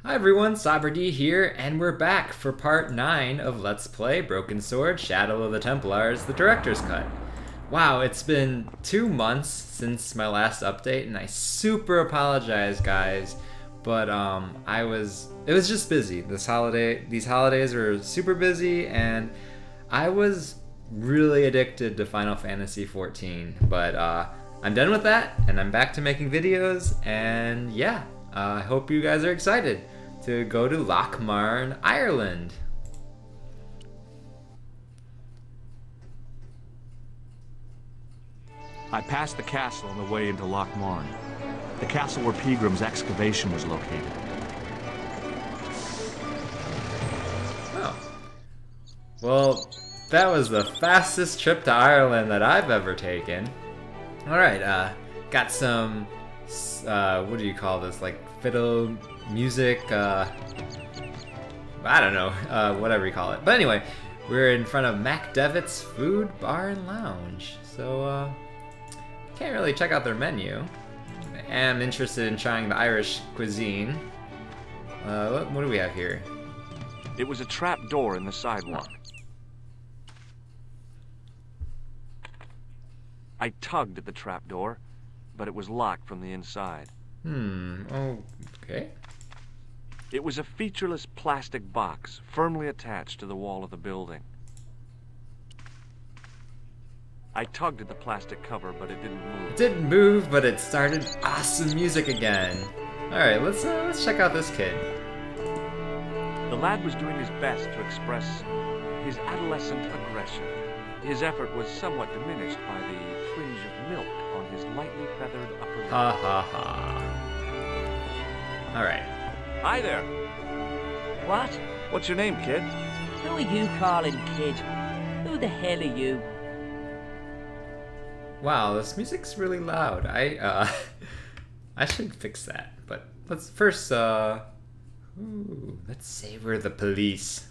Hi everyone, Stobbart here, and we're back for part 9 of Let's Play Broken Sword Shadow of the Templars, the Director's Cut. Wow, it's been 2 months since my last update, and I super apologize, guys, but it was just busy. These holidays were super busy, and I was really addicted to Final Fantasy XIV, but I'm done with that, and I'm back to making videos, and yeah, I hope you guys are excited to go to Lochmarne, Ireland. I passed the castle on the way into Lochmarne, the castle where Pilgrim's excavation was located. Oh. Well, that was the fastest trip to Ireland that I've ever taken. Alright, got some, what do you call this, like fiddle music, I don't know, whatever you call it. But anyway, we're in front of Mac Devitt's Food Bar and Lounge, so can't really check out their menu. I am interested in trying the Irish cuisine. What do we have here? It was a trap door in the sidewalk. I tugged at the trap door, but it was locked from the inside. Okay. It was a featureless plastic box firmly attached to the wall of the building. I tugged at the plastic cover, but it didn't move. It didn't move, but it started awesome music again. Alright, let's check out this kid. The lad was doing his best to express his adolescent aggression. His effort was somewhat diminished by the fringe of milk on his lightly feathered upper lip. Ha ha ha. Alright. Hi there. What? What's your name, kid? Who are you calling kid? Who the hell are you? Wow, this music's really loud. I should fix that. But let's first, let's savor the police.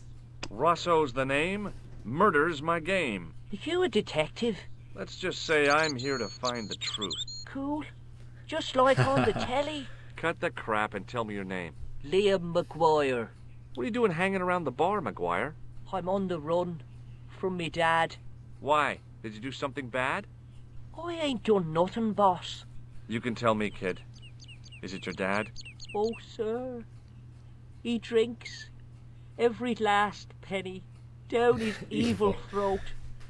Rosso's the name. Murder's my game. Are you a detective? Let's just say I'm here to find the truth. Cool. Just like on the telly. Cut the crap and tell me your name. Liam Maguire. What are you doing hanging around the bar, Maguire? I'm on the run from me dad. Why? Did you do something bad? I ain't done nothing, boss. You can tell me, kid. Is it your dad? Oh, sir. He drinks every last penny down his evil throat.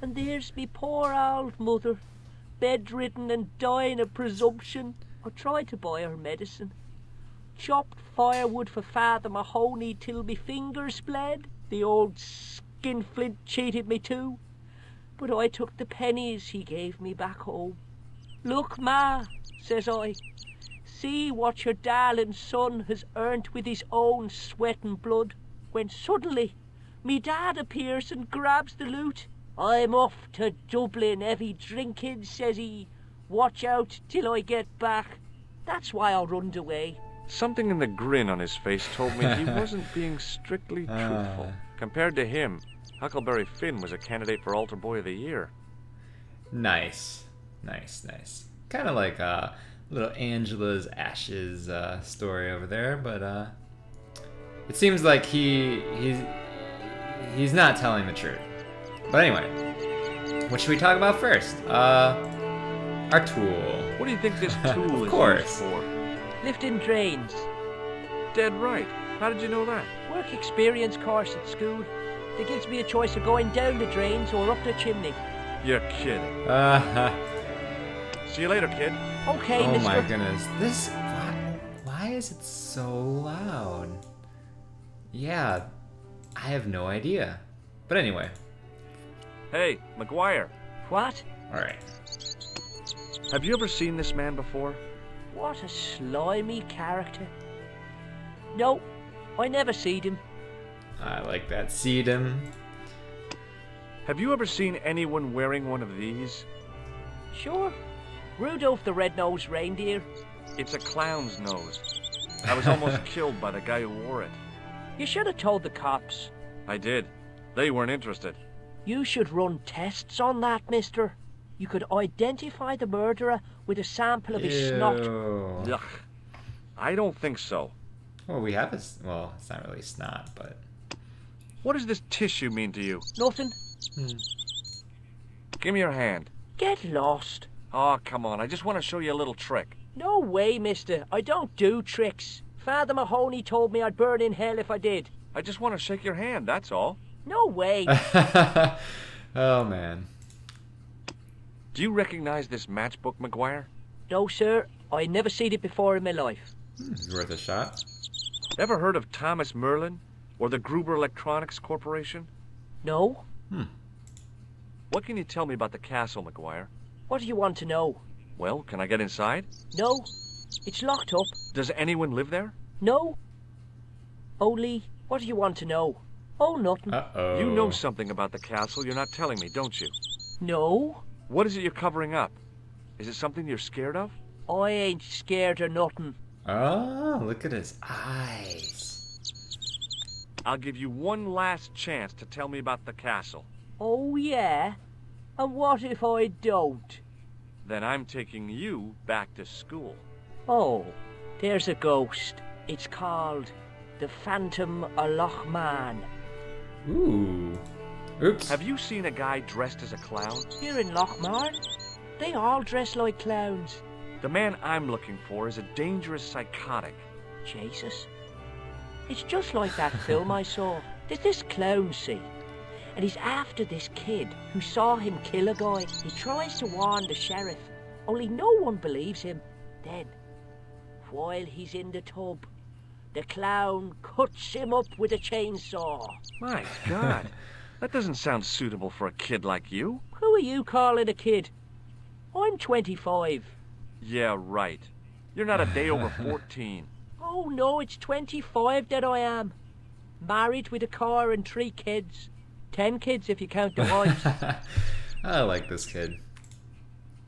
And there's me poor old mother, bedridden and dying of presumption. I tried to buy her medicine. Chopped firewood for Father Mahoney till me fingers bled. The old skinflint cheated me too. But I took the pennies he gave me back home. Look, Ma, says I, see what your darling son has earned with his own sweat and blood. When suddenly, me dad appears and grabs the loot. I'm off to Dublin, heavy drinking, says he. Watch out till I get back. That's why I runned away. Something in the grin on his face told me he wasn't being strictly truthful. Compared to him, Huckleberry Finn was a candidate for Altar Boy of the Year. Nice. Nice. Kind of like little Angela's Ashes story over there, but it seems like he's not telling the truth. But anyway, what should we talk about first? Our tool. What do you think this tool Of is course. used for? Lifting drains. Dead right. How did you know that? Work experience course at school. That gives me a choice of going down the drains or up the chimney. You're kidding. See you later, kid. Okay, Oh mister. my goodness. Why is it so loud? Yeah, I have no idea. But anyway. Hey, Maguire. What? Alright. Have you ever seen this man before? What a slimy character. No, I never seed him. I like that. Seed him. Have you ever seen anyone wearing one of these? Sure. Rudolph the Red-Nosed Reindeer. It's a clown's nose. I was almost killed by the guy who wore it. You should have told the cops. I did. They weren't interested. You should run tests on that, mister. You could identify the murderer with a sample of his snot. Ew. Ugh. I don't think so. Well, we have a... Well, it's not really snot, but... What does this tissue mean to you? Nothing. Give me your hand. Get lost. Oh, come on. I just want to show you a little trick. No way, mister. I don't do tricks. Father Mahoney told me I'd burn in hell if I did. I just want to shake your hand, that's all. No way. Oh, man. Do you recognize this matchbook, Maguire? No, sir. I never seen it before in my life. It's worth a shot. Ever heard of Thomas Merlin or the Gruber Electronics Corporation? No? What can you tell me about the castle, Maguire? What do you want to know? Well, can I get inside? No. It's locked up. Does anyone live there? No. Only, what do you want to know? Oh, nothing. Uh-oh. You know something about the castle you're not telling me, don't you? No. What is it you're covering up? Is it something you're scared of? I ain't scared of nothing. Oh, look at his eyes. I'll give you one last chance to tell me about the castle. Oh, yeah? And what if I don't? Then I'm taking you back to school. Oh, there's a ghost. It's called the Phantom of Lochmarne. Ooh. Oops. Have you seen a guy dressed as a clown? Here in Lochmarne, they all dress like clowns. The man I'm looking for is a dangerous psychotic. Jesus. It's just like that film I saw. There's this clown, see? And he's after this kid who saw him kill a guy. He tries to warn the sheriff, only no one believes him. Then, while he's in the tub, the clown cuts him up with a chainsaw. My God, that doesn't sound suitable for a kid like you. Who are you calling a kid? I'm 25. Yeah, right. You're not a day over 14. Oh no, it's 25 that I am. Married with a car and 3 kids. 10 kids if you count the wives. I like this kid.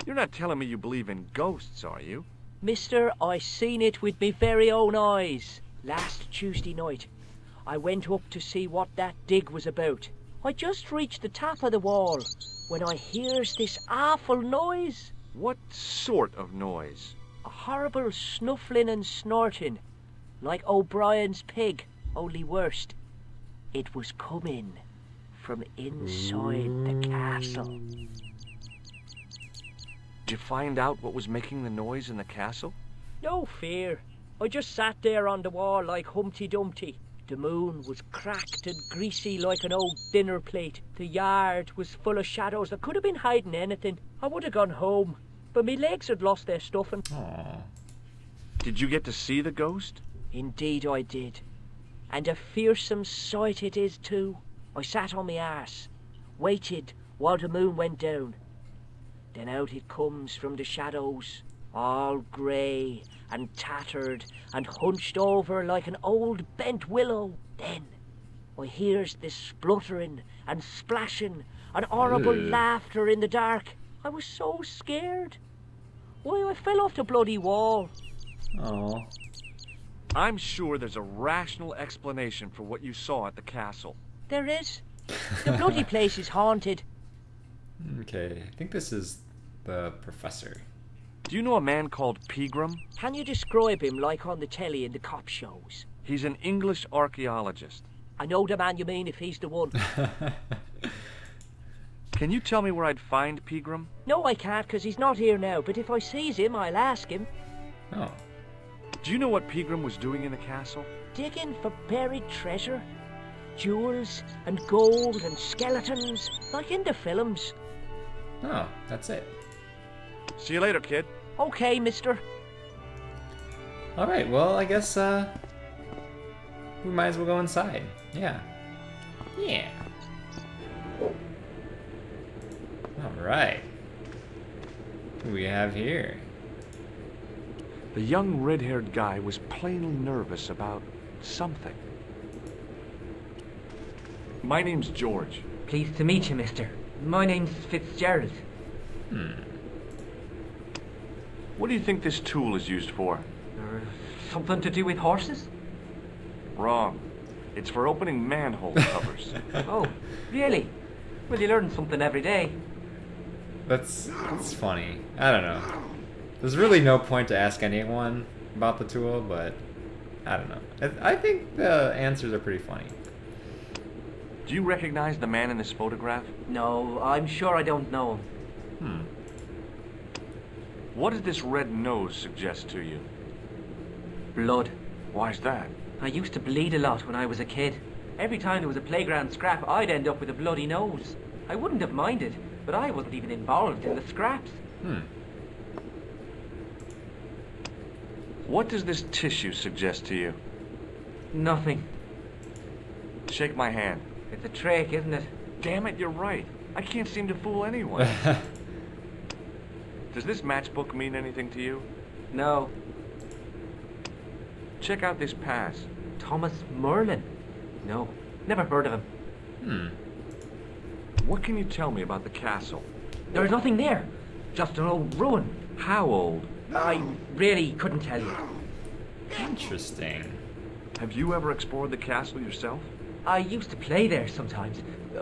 You're not telling me you believe in ghosts, are you? Mister, I seen it with me very own eyes. Last Tuesday night, I went up to see what that dig was about. I just reached the top of the wall when I hears this awful noise. What sort of noise? A horrible snuffling and snorting, like O'Brien's pig, only worst. It was coming from inside the castle. Did you find out what was making the noise in the castle? No fear. I just sat there on the wall like Humpty Dumpty. The moon was cracked and greasy like an old dinner plate. The yard was full of shadows. I could have been hiding anything. I would have gone home, but me legs had lost their stuffing. Aww. Did you get to see the ghost? Indeed I did. And a fearsome sight it is too. I sat on my arse, waited while the moon went down. Then out it comes from the shadows, all grey and tattered and hunched over like an old bent willow. Then I hears this spluttering and splashing and horrible laughter in the dark. I was so scared. Why, I fell off the bloody wall. Oh. I'm sure there's a rational explanation for what you saw at the castle. There is. The bloody place is haunted. Okay, I think this is the professor. Do you know a man called Pegram? Can you describe him like on the telly in the cop shows? He's an English archaeologist. I know the man you mean if he's the one. Can you tell me where I'd find Pegram? No, I can't, because he's not here now, but if I sees him, I'll ask him. Oh. Do you know what Pegram was doing in the castle? Digging for buried treasure. Jewels and gold and skeletons, like in the films. Oh, that's it. See you later, kid. Okay, mister. Alright, well, I guess, we might as well go inside. Yeah. Yeah. Alright. What do we have here? The young red-haired guy was plainly nervous about something. My name's George. Pleased to meet you, mister. My name's Fitzgerald. What do you think this tool is used for? Something to do with horses? Wrong. It's for opening manhole covers. Oh, really? Well, you learn something every day. That's funny. I don't know. There's really no point to ask anyone about the tool, but I don't know. I think the answers are pretty funny. Do you recognize the man in this photograph? No, I'm sure I don't know him. What does this red nose suggest to you? Blood. Why's that? I used to bleed a lot when I was a kid. Every time there was a playground scrap, I'd end up with a bloody nose. I wouldn't have minded, but I wasn't even involved in the scraps. What does this tissue suggest to you? Nothing. Shake my hand. It's a trick, isn't it? Damn it, you're right. I can't seem to fool anyone. Does this matchbook mean anything to you? No. Check out this pass. Thomas Merlin? No, never heard of him. What can you tell me about the castle? There's nothing there. Just an old ruin. How old? I really couldn't tell you. Interesting. Have you ever explored the castle yourself? I used to play there sometimes,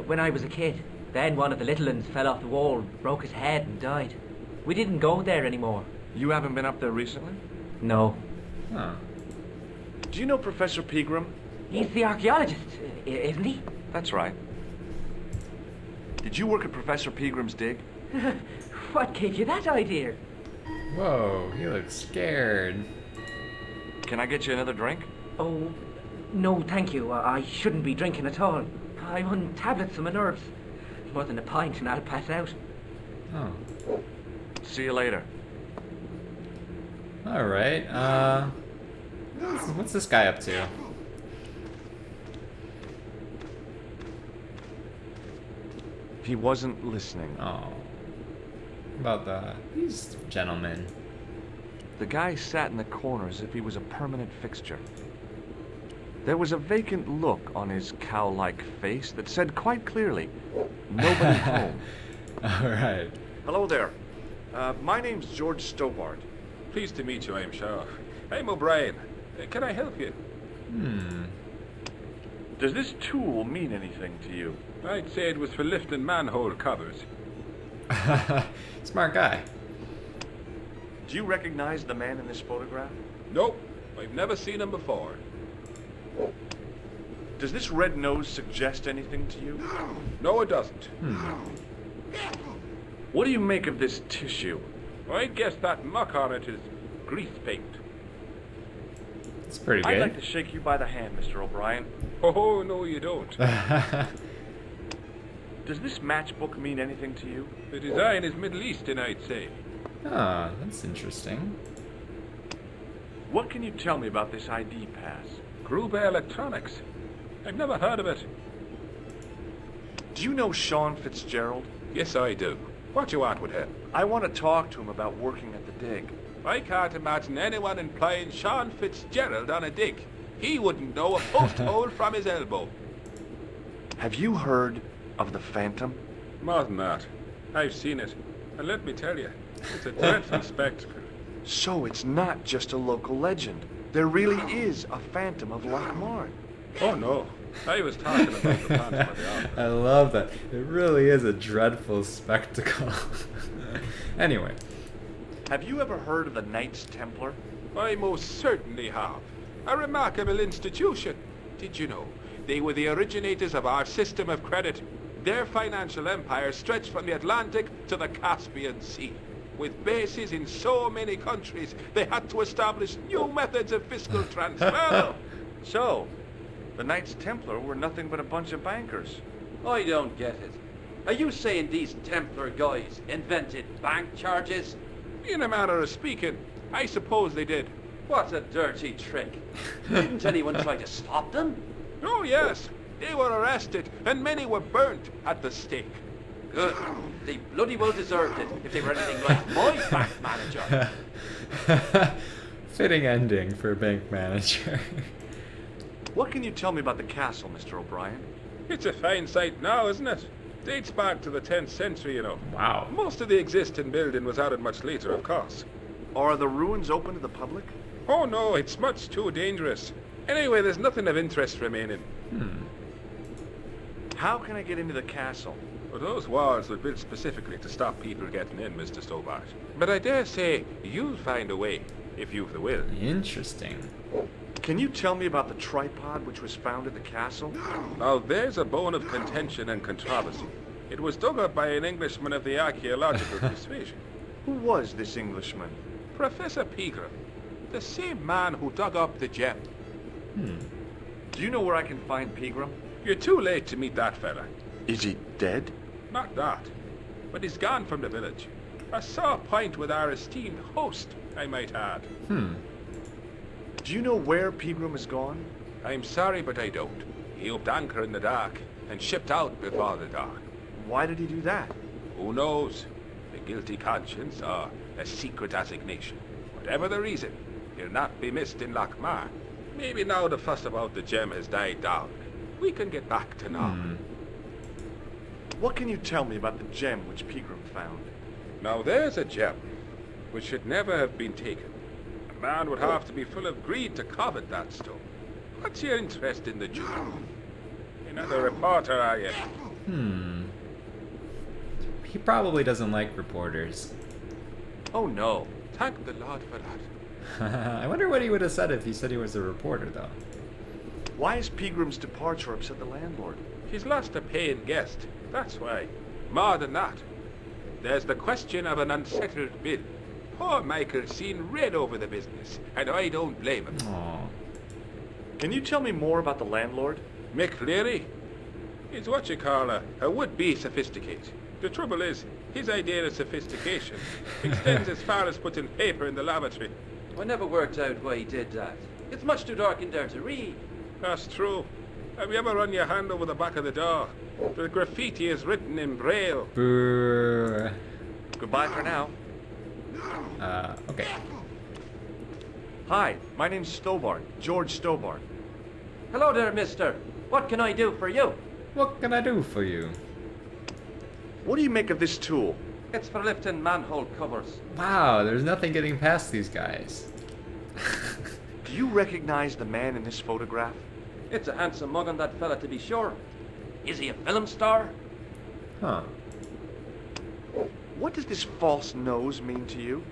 when I was a kid. Then one of the little ones fell off the wall, broke his head and died. We didn't go there anymore. You haven't been up there recently? No. Huh. Do you know Professor Pegram? He's the archaeologist, isn't he? That's right. Did you work at Professor Pegram's dig? What gave you that idea? Whoa, he looks scared. Can I get you another drink? Oh, no thank you. I shouldn't be drinking at all. I'm on tablets for my nerves. More than a pint and I'll pass out. Oh. See you later. Alright, what's this guy up to? He wasn't listening. Oh. About these gentlemen. The guy sat in the corner as if he was a permanent fixture. There was a vacant look on his cow-like face that said quite clearly, nobody home. Alright. Hello there. My name's George Stobbart. Pleased to meet you, I'm sure. I'm O'Brien. Can I help you? Does this tool mean anything to you? I'd say it was for lifting manhole covers. Smart guy. Do you recognize the man in this photograph? Nope, I've never seen him before. Does this red nose suggest anything to you? No, it doesn't. What do you make of this tissue? I guess that muck on it is grease paint. It's pretty good. I'd like to shake you by the hand, Mr. O'Brien. Oh, no, you don't. Does this matchbook mean anything to you? The design is Middle Eastern, I'd say. Ah, that's interesting. What can you tell me about this ID pass? Gruber Electronics. I've never heard of it. Do you know Sean Fitzgerald? Yes, I do. What you want with him? I want to talk to him about working at the dig. I can't imagine anyone employing Sean Fitzgerald on a dig. He wouldn't know a post hole from his elbow. Have you heard of the Phantom? More than that. I've seen it. And let me tell you, it's a dreadful spectacle. So it's not just a local legend. There really is a Phantom of Lochmarne. Oh no, I was talking about the Phantom of the Opera. I love that. It really is a dreadful spectacle. Anyway. Have you ever heard of the Knights Templar? I most certainly have. A remarkable institution. Did you know? They were the originators of our system of credit. Their financial empire stretched from the Atlantic to the Caspian Sea. With bases in so many countries, they had to establish new methods of fiscal transfer. So, the Knights Templar were nothing but a bunch of bankers. I don't get it. Are you saying these Templar guys invented bank charges? In a manner of speaking, I suppose they did. What a dirty trick. Didn't anyone try to stop them? Oh yes, they were arrested and many were burnt at the stake. Good. They bloody well deserved it if they were anything like my bank manager. Fitting ending for a bank manager. What can you tell me about the castle, Mr. O'Brien? It's a fine sight now, isn't it? Dates back to the 10th century, you know. Wow. Most of the existing building was added much later, of course. Are the ruins open to the public? Oh no, it's much too dangerous. Anyway, there's nothing of interest remaining. How can I get into the castle? Well, those walls were built specifically to stop people getting in, Mr. Stobbart. But I dare say you'll find a way, if you've the will. Interesting. Can you tell me about the tripod which was found at the castle? Now, there's a bone of contention and controversy. It was dug up by an Englishman of the archaeological persuasion. Who was this Englishman? Professor Pegram, the same man who dug up the gem. Do you know where I can find Pegram? You're too late to meet that fella. Is he dead? Not that, but he's gone from the village. A sore point with our esteemed host, I might add. Do you know where Pegram has gone? I'm sorry, but I don't. He upped anchor in the dark and shipped out before the dawn. Why did he do that? Who knows? A guilty conscience or a secret assignation. Whatever the reason, he'll not be missed in Lochmarne. Maybe now the fuss about the gem has died down, we can get back to normal. What can you tell me about the gem which Pegram found? Now there's a gem which should never have been taken. A man would have to be full of greed to covet that stone. What's your interest in the jewel? Another reporter, are you? He probably doesn't like reporters. Oh no. Thank the Lord for that. I wonder what he would have said if he said he was a reporter, though. Why has Pegram's departure upset the landlord? He's lost a paying guest, that's why. More than that, there's the question of an unsettled bill. Poor Michael's seen red over the business, and I don't blame him. Aw. Can you tell me more about the landlord? Mick Leary? He's what you call a would-be sophisticate. The trouble is, his idea of sophistication extends as far as putting paper in the lavatory. I never worked out why he did that. It's much too dark in there to read. That's true. Have you ever run your hand over the back of the door? The graffiti is written in Braille. Boo. Goodbye for now. Okay. Hi, my name's Stobbart, George Stobbart. Hello there, mister. What can I do for you? What can I do for you? What do you make of this tool? It's for lifting manhole covers. Wow, there's nothing getting past these guys. Do you recognize the man in this photograph? It's a handsome mug on that fella, to be sure. Is he a film star? Huh. What does this false nose mean to you?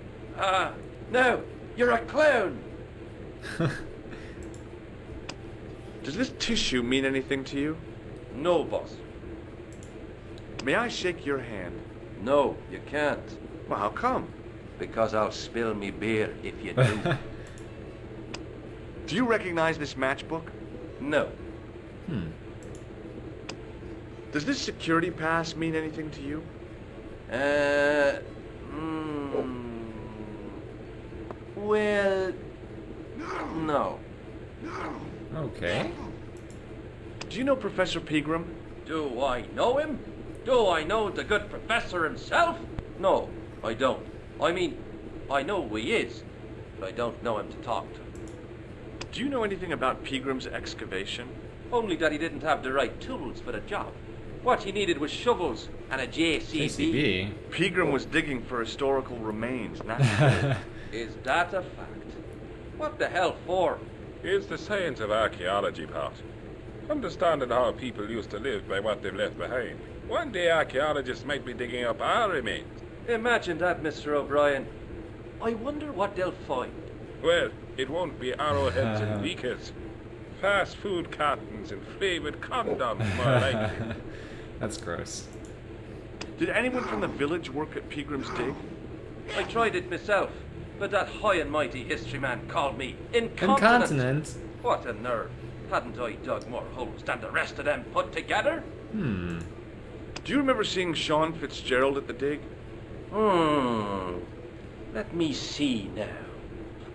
No, you're a clown. Does this tissue mean anything to you? No, boss. May I shake your hand? No, you can't. Well, how come? Because I'll spill me beer if you do. Do you recognize this matchbook? No. Does this security pass mean anything to you? Well, no. Okay. Do you know Professor Pegram? Do I know him? Do I know the good professor himself? No, I don't. I mean, I know who he is, but I don't know him to talk to. Do you know anything about Pegram's excavation? Only that he didn't have the right tools for the job. What he needed was shovels and a JCB. JCB? Pegram was digging for historical remains, naturally. Is that a fact? What the hell for? Here's the science of archaeology part. Understanding how people used to live by what they've left behind. One day archaeologists might be digging up our remains. Imagine that, Mr. O'Brien. I wonder what they'll find. Well, it won't be arrowheads and beakers. Fast food cartons and flavored condoms, more likely. That's gross. Did anyone from the village work at Pegram's dig? I tried it myself, but that high and mighty history man called me incontinent. Incontinent? What a nerve. Hadn't I dug more holes than the rest of them put together? Do you remember seeing Sean Fitzgerald at the dig? Let me see now.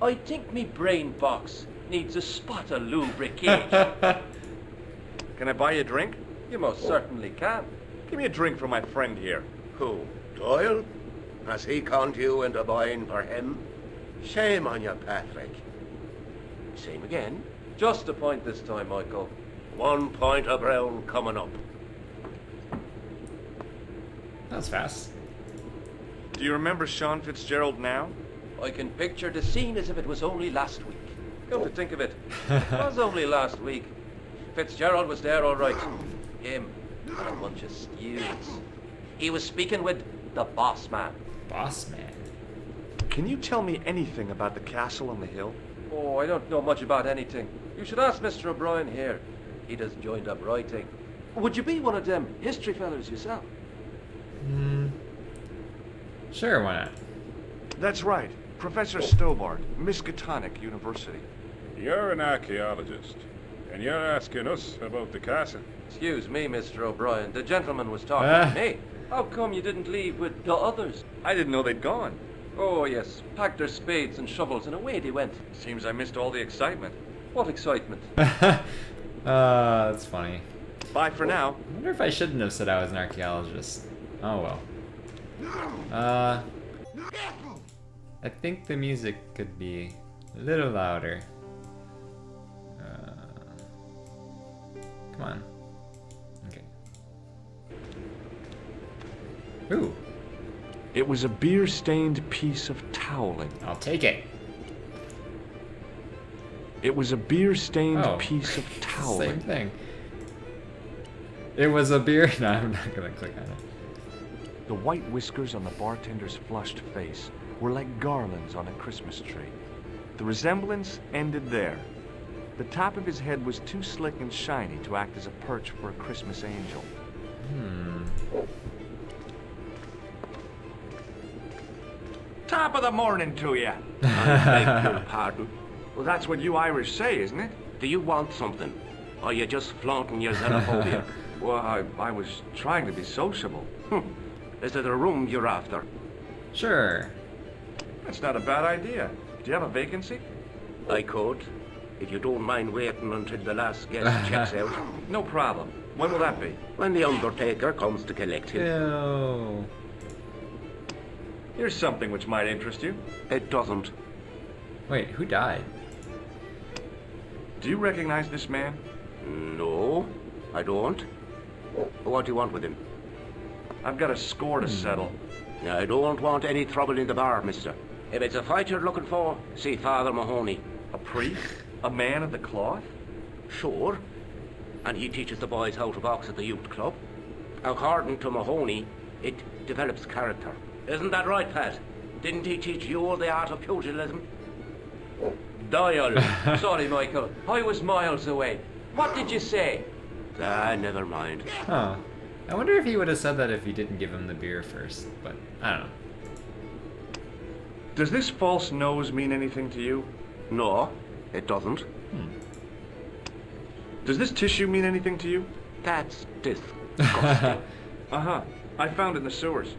I think me brain box needs a spot of lubrication. Can I buy you a drink? You most certainly can. Give me a drink for my friend here. Who? Doyle? Has he conned you into buying for him? Shame on you, Patrick. Same again. Just a point this time, Michael. 1 point of brown coming up. That was fast. Do you remember Sean Fitzgerald now? I can picture the scene as if it was only last week. Come to think of it, it was only last week. Fitzgerald was there all right. Him and a bunch of stews. He was speaking with the boss man. Boss man. Can you tell me anything about the castle on the hill? Oh, I don't know much about anything. You should ask Mr. O'Brien here. He does joined up writing. Would you be one of them history fellas yourself? Sure, why not? That's right. Professor Stobbart, Miskatonic University. You're an archaeologist, and you're asking us about the castle. Excuse me, Mr. O'Brien. The gentleman was talking to me. How come you didn't leave with the others? I didn't know they'd gone. Oh, yes. Packed their spades and shovels and away they went. Seems I missed all the excitement. What excitement? That's funny. Bye for now. I wonder if I shouldn't have said I was an archaeologist. Oh well. I think the music could be a little louder. Come on. Okay. Ooh. It was a beer-stained piece of toweling. I'll take it. It was a beer-stained Oh. piece of toweling. Same thing. It was a beer. No, I'm not gonna click on it. The white whiskers on the bartender's flushed face were like garlands on a Christmas tree. The resemblance ended there. The top of his head was too slick and shiny to act as a perch for a Christmas angel. Top of the morning to you. I beg your pardon. Well, that's what you Irish say, isn't it? Do you want something? Or are you just flaunting your xenophobia? Well, I was trying to be sociable. Is it a room you're after? Sure. That's not a bad idea. Do you have a vacancy? I could, if you don't mind waiting until the last guest checks out. No problem. When will that be? When the undertaker comes to collect him. Ew. Here's something which might interest you. It doesn't. Wait, who died? Do you recognize this man? No, I don't. What do you want with him? I've got a score to settle. I don't want any trouble in the bar, mister. If it's a fight you're looking for, see Father Mahoney. A priest? A man of the cloth? Sure. And he teaches the boys how to box at the youth club. According to Mahoney, it develops character. Isn't that right, Pat? Didn't he teach you the art of pugilism? Dial. Sorry, Michael. I was miles away. What did you say? Never mind. Huh. I wonder if he would have said that if he didn't give him the beer first, but I don't know. Does this false nose mean anything to you? No, it doesn't. Does this tissue mean anything to you? That's disgusting. Uh-huh. I found it in the sewers.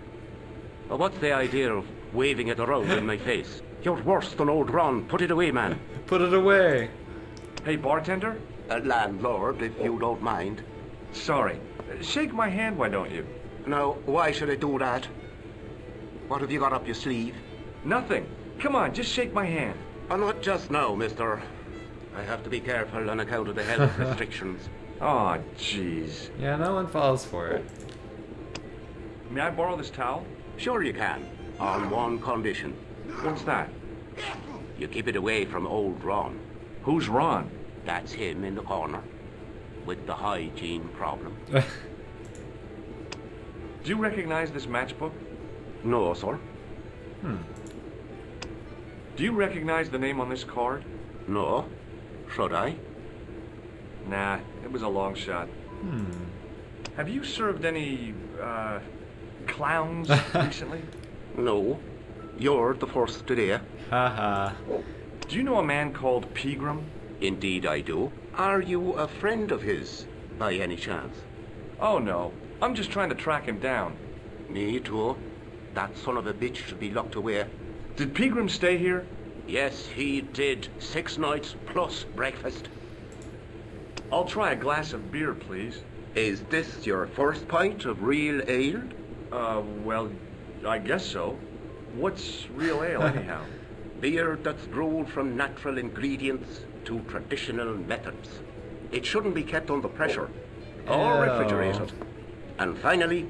Well, what's the idea of waving it around in my face? You're worse than old Ron. Put it away, man. Put it away. Hey, bartender? Landlord, if you don't mind. Sorry. Shake my hand, why don't you? Now, why should I do that? What have you got up your sleeve? Nothing. Come on, just shake my hand. Not just now, mister. I have to be careful on account of the health restrictions. Oh, jeez. Yeah, no one falls for it. May I borrow this towel? Sure you can, on one condition. What's that? You keep it away from old Ron. Who's Ron? That's him in the corner, with the hygiene problem. Do you recognize this matchbook? No, sir. Do you recognize the name on this card? No. Should I? Nah, it was a long shot. Have you served any, clowns recently? No. You're the first today. Haha. Do you know a man called Pegram? Indeed I do. Are you a friend of his, by any chance? Oh, no. I'm just trying to track him down. Me too. That son of a bitch should be locked away. Did Pegram stay here? Yes, he did. 6 nights plus breakfast. I'll try a glass of beer, please. Is this your first pint of real ale? Well, I guess so. What's real ale, anyhow? Beer that's brewed from natural ingredients to traditional methods. It shouldn't be kept under pressure or refrigerated. And finally,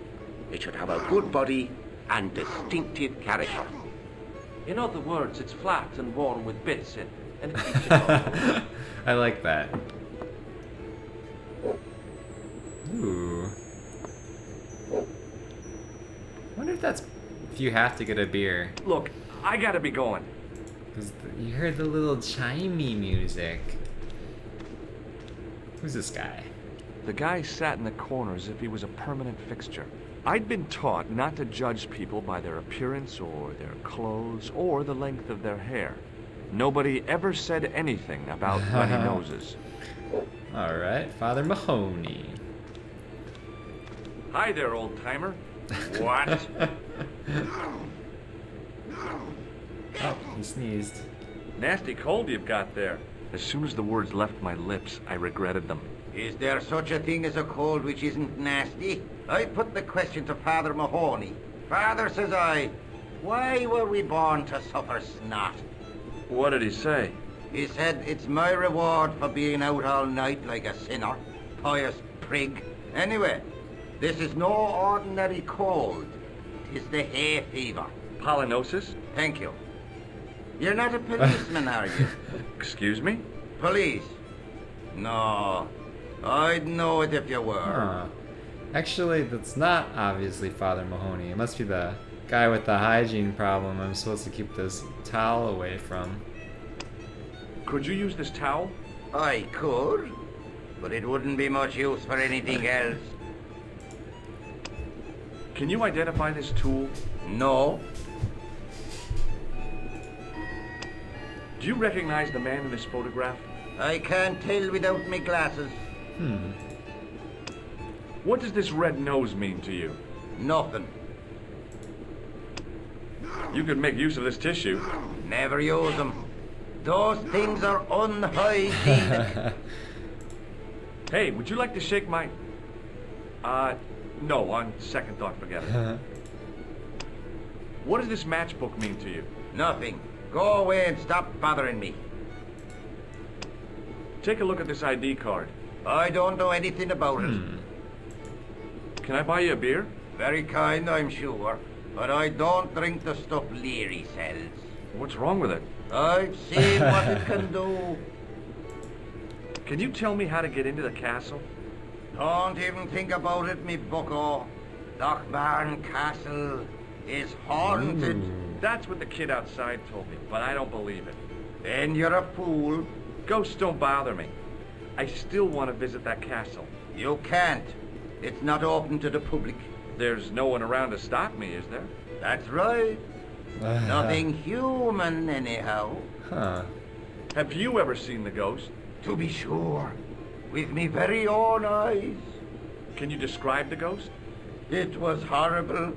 it should have a good body and distinctive character. In other words, it's flat and worn with bits in, and it keeps you comfortable. I like that. Ooh. Wonder if that's if you have to get a beer. Look, I gotta be going. You heard the little chimey music. Who's this guy? The guy sat in the corner as if he was a permanent fixture. I'd been taught not to judge people by their appearance or their clothes or the length of their hair. Nobody ever said anything about runny noses. Alright, Father Mahoney. Hi there, old-timer. What? Oh, he sneezed. Nasty cold you've got there. As soon as the words left my lips, I regretted them. Is there such a thing as a cold which isn't nasty? I put the question to Father Mahoney. Father, says I, why were we born to suffer snot? What did he say? He said, it's my reward for being out all night like a sinner, pious prig. Anyway, this is no ordinary cold. It's the hay fever. Pollinosis? Thank you. You're not a policeman, are you? Excuse me? Police? No. I'd know it if you were. Huh. Actually, that's not obviously Father Mahoney. It must be the guy with the hygiene problem I'm supposed to keep this towel away from. Could you use this towel? I could, but it wouldn't be much use for anything else. Can you identify this tool? No. Do you recognize the man in this photograph? I can't tell without my glasses. What does this red nose mean to you? Nothing. You could make use of this tissue. Never use them. Those things are unhygienic. Hey, would you like to shake my... no, on second thought, forget it. What does this matchbook mean to you? Nothing. Go away and stop bothering me. Take a look at this ID card. I don't know anything about it. Can I buy you a beer? Very kind, I'm sure. But I don't drink the stuff Leary sells. What's wrong with it? I've seen what it can do. Can you tell me how to get into the castle? Don't even think about it, me bucko. Lochmarne Castle is haunted. That's what the kid outside told me, but I don't believe it. Then you're a fool. Ghosts don't bother me. I still want to visit that castle. You can't. It's not open to the public. There's no one around to stop me, is there? That's right. Nothing human, anyhow. Huh. Have you ever seen the ghost? To be sure. With me very own eyes. Can you describe the ghost? It was horrible.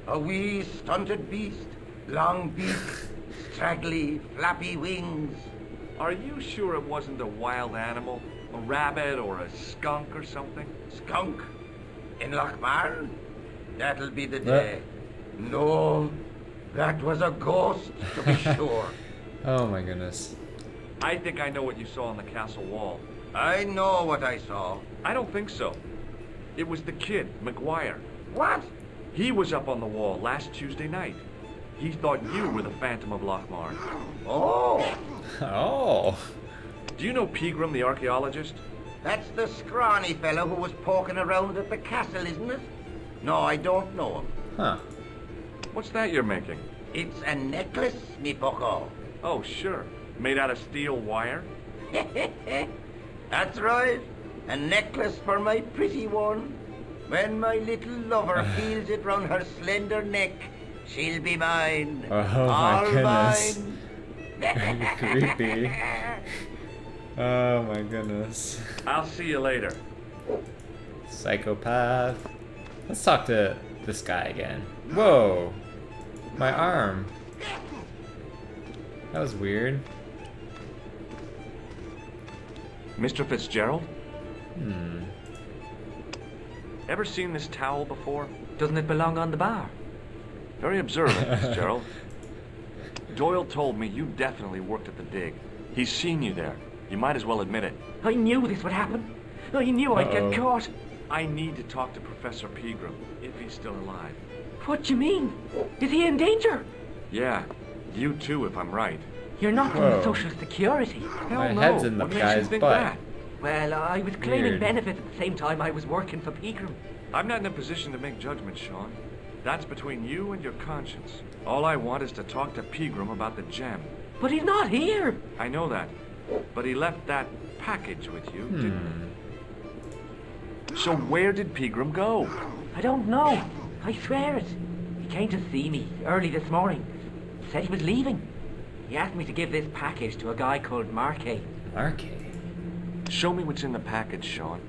A wee stunted beast. Long beak. Straggly, flappy wings. Are you sure it wasn't a wild animal? A rabbit or a skunk or something? Skunk? In Lochmarne? That'll be the day. No, that was a ghost, to be sure. Oh my goodness. I think I know what you saw on the castle wall. I know what I saw. I don't think so. It was the kid, Maguire. What? He was up on the wall last Tuesday night. He thought you were the Phantom of Lochmarne. Oh. Oh. Do you know Pegram, the archaeologist? That's the scrawny fellow who was poking around at the castle, isn't it? No, I don't know him. Huh. What's that you're making? It's a necklace, me bucko. Oh, sure. Made out of steel wire? That's right. A necklace for my pretty one. When my little lover feels it round her slender neck, she'll be mine. Oh my goodness. Very creepy. Oh my goodness. I'll see you later. Psychopath. Let's talk to this guy again. Whoa. My arm. That was weird. Mr. Fitzgerald? Ever seen this towel before? Doesn't it belong on the bar? Very observant, Fitzgerald. Doyle told me you definitely worked at the dig. He's seen you there. You might as well admit it. I knew this would happen. I knew I'd get caught. I need to talk to Professor Pegram, if he's still alive. What do you mean? Is he in danger? Yeah, you too, if I'm right. You're not from the Social Security. Hell My no. head's in the What makes you guy's think butt. that? Well, I was claiming Weird. benefits at the same time I was working for Pegram. I'm not in a position to make judgments, Sean. That's between you and your conscience. All I want is to talk to Pegram about the gem. But he's not here. I know that. But he left that package with you, didn't he? So where did Pegram go? I don't know. I swear it. He came to see me early this morning. Said he was leaving. He asked me to give this package to a guy called Marquet. Marquet? Show me what's in the package, Sean.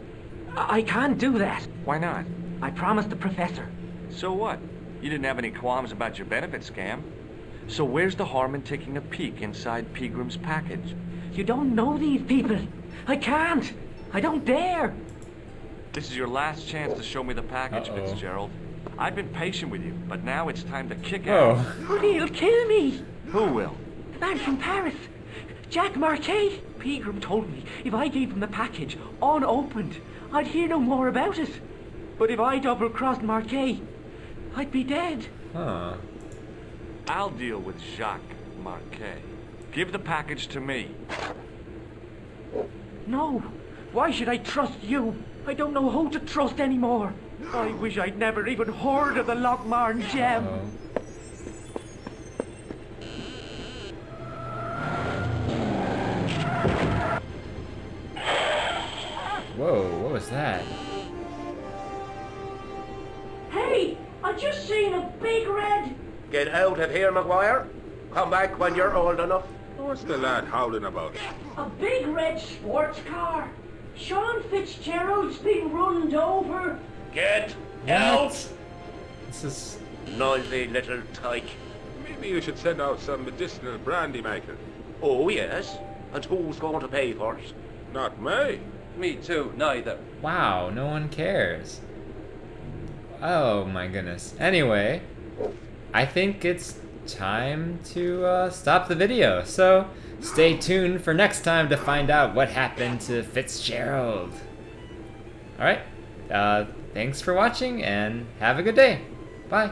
I can't do that. Why not? I promised the professor. So what? You didn't have any qualms about your benefit scam. So where's the harm in taking a peek inside Pegram's package? You don't know these people. I can't. I don't dare. This is your last chance to show me the package, Uh-oh. Fitzgerald. I've been patient with you, but now it's time to kick Oh. out. But he'll kill me. Who will? The man from Paris. Jacques Marquet. Pegram told me if I gave him the package unopened, I'd hear no more about it. But if I double-crossed Marquet, I'd be dead. Huh. I'll deal with Jacques Marquet. Give the package to me. No. Why should I trust you? I don't know who to trust anymore. I wish I'd never even heard of the Lochmarne gem. Uh-oh. Whoa, what was that? Hey, I just seen a big red... Get out of here, Maguire. Come back when you're old enough. What's the lad howling about? a big red sports car. Sean Fitzgerald's been runned over. Get out! This is... Noisy little tyke. Maybe you should send out some medicinal brandy, Michael. Oh, yes. And who's going to pay for it? Not me. Me too, neither. Wow, no one cares. Oh my goodness. Anyway, I think it's time to stop the video. So stay tuned for next time to find out what happened to Fitzgerald. Alright, thanks for watching and have a good day. Bye.